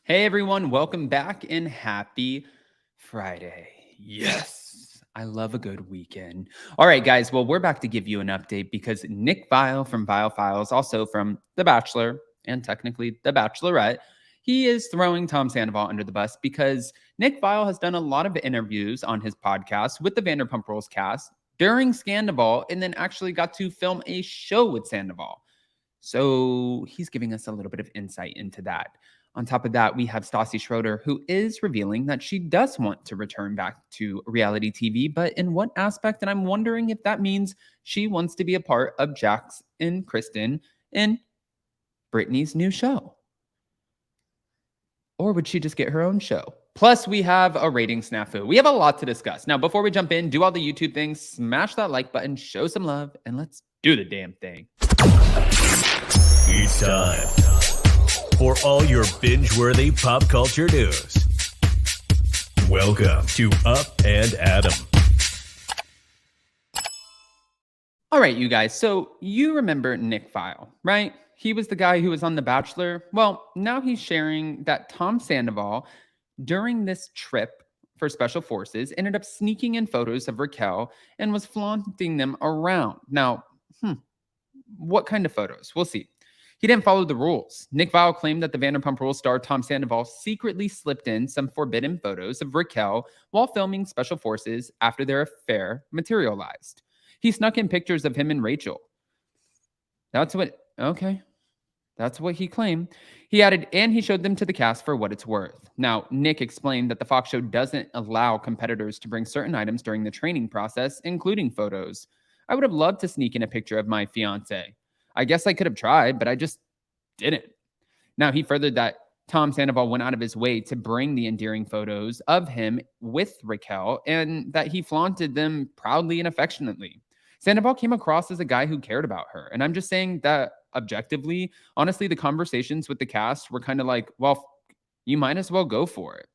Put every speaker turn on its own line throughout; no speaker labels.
Hey everyone, welcome back and happy Friday. Yes, I love a good weekend. All right, guys, well, we're back to give you an update because Nick Viall from Viall Files, also from The Bachelor and technically The Bachelorette, he is throwing Tom Sandoval under the bus because Nick Viall has done a lot of interviews on his podcast with the Vanderpump Rules cast during Sandoval and then actually got to film a show with Sandoval. So he's giving us a little bit of insight into that. On top of that, we have Stassi Schroeder, who is revealing that she does want to return back to reality TV, but in what aspect? And I'm wondering if that means she wants to be a part of Jax and Kristen and Brittany's new show. Or would she just get her own show? Plus, we have a rating snafu. We have a lot to discuss. Now, before we jump in, do all the YouTube things, smash that like button, show some love, and let's do the damn thing.
It's time for all your binge-worthy pop culture news. Welcome to Up and Adam.
All right, you guys. So you remember Nick Viall, right? He was the guy who was on The Bachelor. Well, now he's sharing that Tom Sandoval, during this trip for Special Forces, ended up sneaking in photos of Raquel and was flaunting them around. Now, what kind of photos? We'll see. He didn't follow the rules. Nick Viall claimed that the Vanderpump Rules star Tom Sandoval secretly slipped in some forbidden photos of Raquel while filming Special Forces after their affair materialized. He snuck in pictures of him and Rachel. That's what he claimed. He added, and he showed them to the cast for what it's worth. Now, Nick explained that the Fox show doesn't allow competitors to bring certain items during the training process, including photos. I would have loved to sneak in a picture of my fiance. I guess I could have tried, but I just didn't. Now, he furthered that Tom Sandoval went out of his way to bring the endearing photos of him with Raquel and that he flaunted them proudly and affectionately. Sandoval came across as a guy who cared about her. And I'm just saying that objectively, honestly, the conversations with the cast were kind of like, well, you might as well go for it.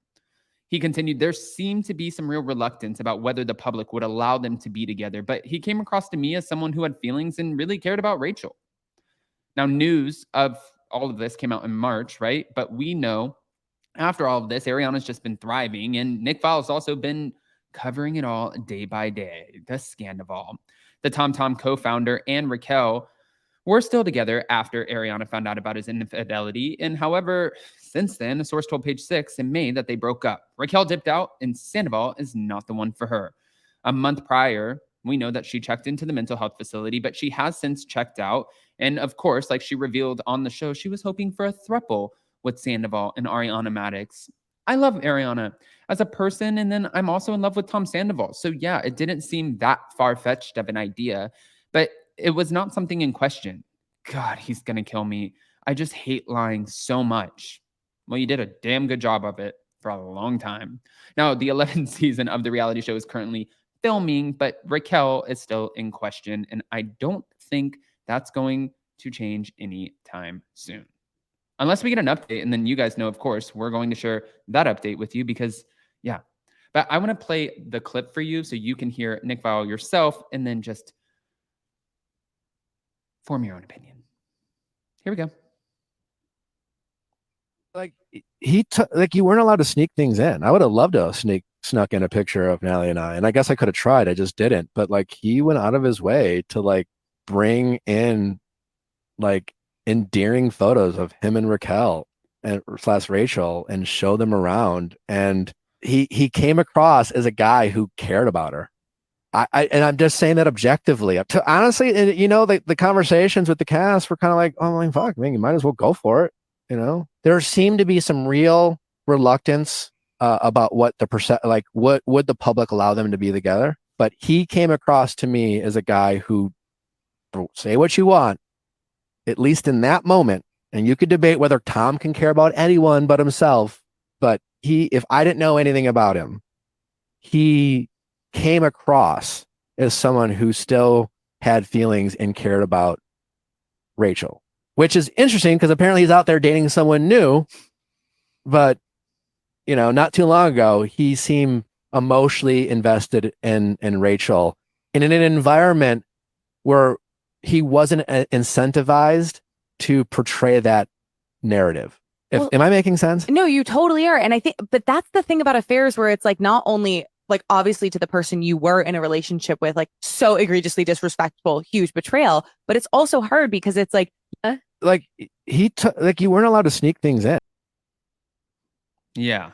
He continued, there seemed to be some real reluctance about whether the public would allow them to be together, but he came across to me as someone who had feelings and really cared about Rachel. Now, news of all of this came out in March, right? But we know after all of this, Ariana's just been thriving, and Nick Viall has also been covering it all day by day. The Scandoval. The TomTom co-founder and Raquel were still together after Ariana found out about his infidelity. And however, since then, a source told Page Six in May that they broke up. Raquel dipped out, and Sandoval is not the one for her. A month prior, we know that she checked into the mental health facility, but she has since checked out. And of course, like she revealed on the show, she was hoping for a throuple with Sandoval and Ariana Madix. I love Ariana as a person, and then I'm also in love with Tom Sandoval. So yeah, it didn't seem that far-fetched of an idea, but it was not something in question. God, he's gonna kill me. I just hate lying so much. Well, you did a damn good job of it for a long time. Now, the 11th season of the reality show is currently filming, but Raquel is still in question, and I don't think that's going to change anytime soon. Unless we get an update, and then you guys know, of course, we're going to share that update with you because, yeah. But I want to play the clip for you so you can hear Nick Viall yourself and then just form your own opinion. Here we go.
Like you weren't allowed to sneak things in. I would have loved to have snuck in a picture of Nally and I guess I could have tried. I just didn't. But like he went out of his way to like bring in like endearing photos of him and Raquel and / Rachel and show them around. And he came across as a guy who cared about her. And I'm just saying that objectively. Honestly, you know, the conversations with the cast were kind of like, oh my fuck, man, you might as well go for it. You know, there seemed to be some real reluctance about what what would the public allow them to be together. But he came across to me as a guy who, say what you want, at least in that moment, and you could debate whether Tom can care about anyone but himself. But if I didn't know anything about him, he came across as someone who still had feelings and cared about Rachel, which is interesting because apparently he's out there dating someone new. But, you know, not too long ago, he seemed emotionally invested in Rachel and in an environment where he wasn't incentivized to portray that narrative. Am I making sense?
No, you totally are. And I think, but that's the thing about affairs where it's like not only like obviously to the person you were in a relationship with, like so egregiously disrespectful, huge betrayal, but it's also hard because it's like,
Like like you weren't allowed to sneak things in.
Yeah.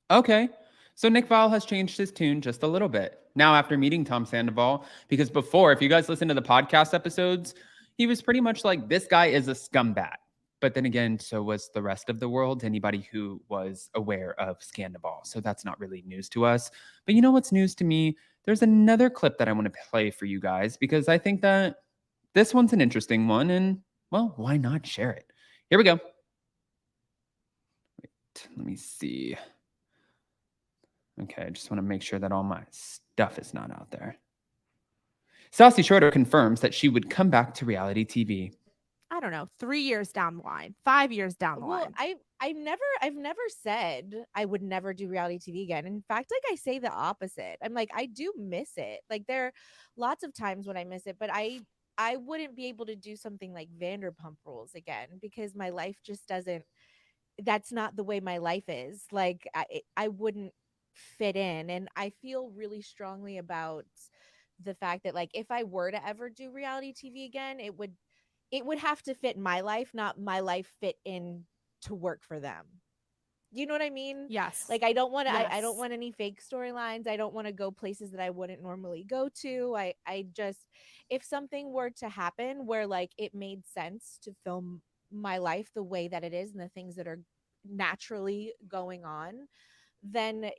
Okay. So Nick Viall has changed his tune just a little bit now after meeting Tom Sandoval, because before, if you guys listen to the podcast episodes, he was pretty much like, this guy is a scumbag. But then again, so was the rest of the world, anybody who was aware of Sandoval. So that's not really news to us. But you know what's news to me? There's another clip that I want to play for you guys because I think that this one's an interesting one. And well, why not share it? Here we go. Wait, let me see. Okay, I just want to make sure that all my stuff is not out there. Stassi Schroeder confirms that she would come back to reality TV.
I don't know, 3 years down the line, 5 years down the line.
I've never said I would never do reality TV again. In fact, like I say the opposite. I'm like, I do miss it. Like there are lots of times when I miss it, but I wouldn't be able to do something like Vanderpump Rules again because my life just doesn't, that's not the way my life is. Like I wouldn't fit in. And I feel really strongly about the fact that like if I were to ever do reality TV again, it would have to fit my life, not my life fit in to work for them. You know what I mean?
Yes.
Like I don't want to
Yes.
I don't want any fake storylines. I don't want to go places that I wouldn't normally go to. I just, if something were to happen where like it made sense to film my life the way that it is and the things that are naturally going on, then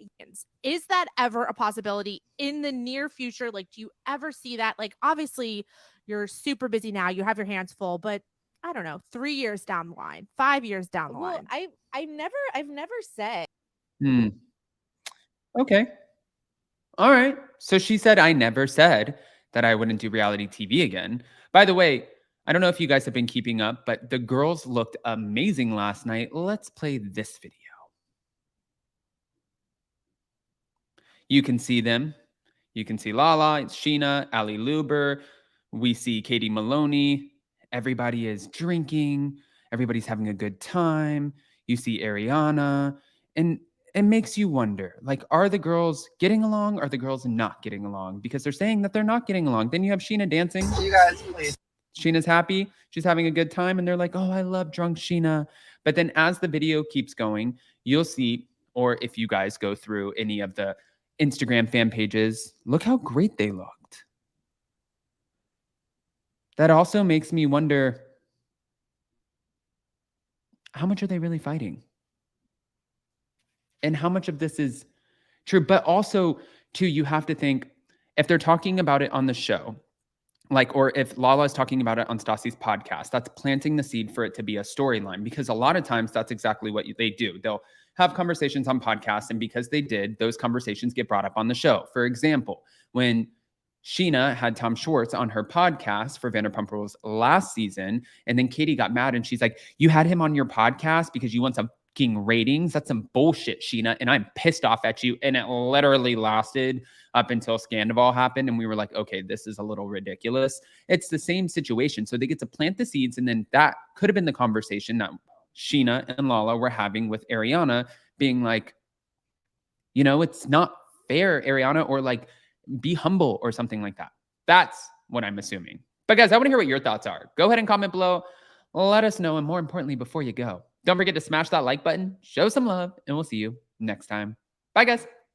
Is that ever a possibility in the near future? Like, do you ever see that? Like, obviously, you're super busy now. You have your hands full, but I don't know, 3 years down the line, 5 years down the line.
I've never said.
Okay. All right. So she said, I never said that I wouldn't do reality TV again. By the way, I don't know if you guys have been keeping up, but the girls looked amazing last night. Let's play this video. You can see them. You can see Lala, Sheena, Ali Luber. We see Katie Maloney. Everybody is drinking. Everybody's having a good time. You see Ariana. And it makes you wonder, like, are the girls getting along? Are the girls not getting along? Because they're saying that they're not getting along. Then you have Sheena dancing. You guys, please. Sheena's happy. She's having a good time. And they're like, oh, I love drunk Sheena. But then as the video keeps going, you'll see, or if you guys go through any of the Instagram fan pages, look how great they looked. That also makes me wonder, how much are they really fighting? And how much of this is true? But also, too, you have to think, if they're talking about it on the show, like, or if Lala is talking about it on Stassi's podcast, that's planting the seed for it to be a storyline, because a lot of times that's exactly what they do. They'll have conversations on podcasts, and because they did, those conversations get brought up on the show. For example, when Sheena had Tom Schwartz on her podcast for Vanderpump Rules last season, and then Katie got mad and she's like, you had him on your podcast because you want some fucking ratings? That's some bullshit, Sheena, and I'm pissed off at you. And it literally lasted up until Sandoval happened, and we were like, okay, this is a little ridiculous. It's the same situation. So they get to plant the seeds, and then that could have been the conversation that Sheena and Lala were having with Ariana, being like, you know, it's not fair, Ariana, or like, be humble or something like that. That's what I'm assuming. But guys, I want to hear what your thoughts are. Go ahead and comment below. Let us know. And more importantly, before you go, don't forget to smash that like button, show some love, and we'll see you next time. Bye, guys.